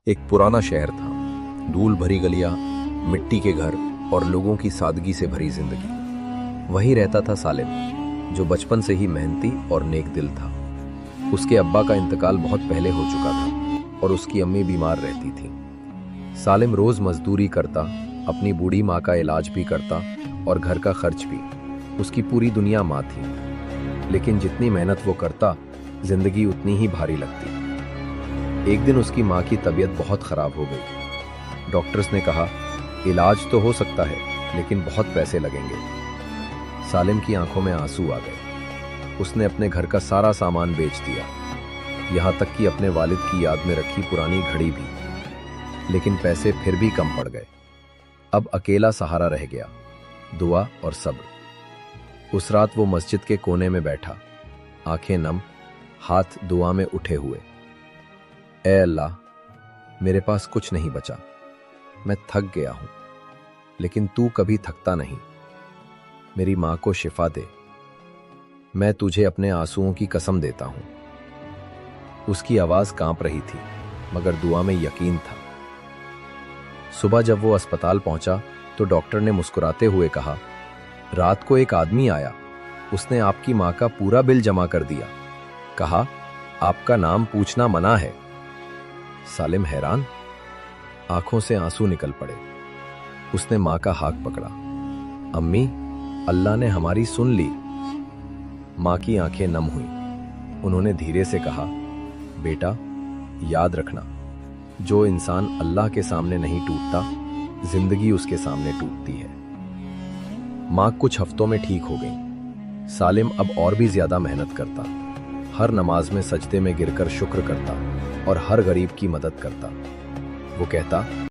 एक पुराना शहर था, धूल भरी गलियां, मिट्टी के घर और लोगों की सादगी से भरी जिंदगी। वहीं रहता था सालिम, जो बचपन से ही मेहनती और नेक दिल था। उसके अब्बा का इंतकाल बहुत पहले हो चुका था और उसकी अम्मी बीमार रहती थी। सालिम रोज मजदूरी करता, अपनी बूढ़ी माँ का इलाज भी करता और घर का खर्च भी। उसकी पूरी दुनिया माँ थी, लेकिन जितनी मेहनत वो करता, जिंदगी उतनी ही भारी लगती। एक दिन उसकी माँ की तबीयत बहुत खराब हो गई। डॉक्टर्स ने कहा, इलाज तो हो सकता है, लेकिन बहुत पैसे लगेंगे। सालिम की आंखों में आंसू आ गए। उसने अपने घर का सारा सामान बेच दिया, यहाँ तक कि अपने वालिद की याद में रखी पुरानी घड़ी भी। लेकिन पैसे फिर भी कम पड़ गए। अब अकेला सहारा रह गया, दुआ और सब्र। उस रात वो मस्जिद के कोने में बैठा, आंखें नम, हाथ दुआ में उठे हुए। ए अल्लाह, मेरे पास कुछ नहीं बचा, मैं थक गया हूं, लेकिन तू कभी थकता नहीं। मेरी मां को शिफा दे, मैं तुझे अपने आंसुओं की कसम देता हूं। उसकी आवाज कांप रही थी, मगर दुआ में यकीन था। सुबह जब वो अस्पताल पहुंचा तो डॉक्टर ने मुस्कुराते हुए कहा, रात को एक आदमी आया, उसने आपकी मां का पूरा बिल जमा कर दिया। कहा, आपका नाम पूछना मना है। सालिम हैरान, आंखों से आंसू निकल पड़े। उसने मां का हाथ पकड़ा। अम्मी, अल्लाह ने हमारी सुन ली। मां की आंखें नम हुईं। उन्होंने धीरे से कहा, बेटा, याद रखना, जो इंसान अल्लाह के सामने नहीं टूटता, जिंदगी उसके सामने टूटती है। मां कुछ हफ्तों में ठीक हो गई। सालिम अब और भी ज्यादा मेहनत करता, हर नमाज में सजदे में गिरकर शुक्र करता और हर गरीब की मदद करता। वो कहता,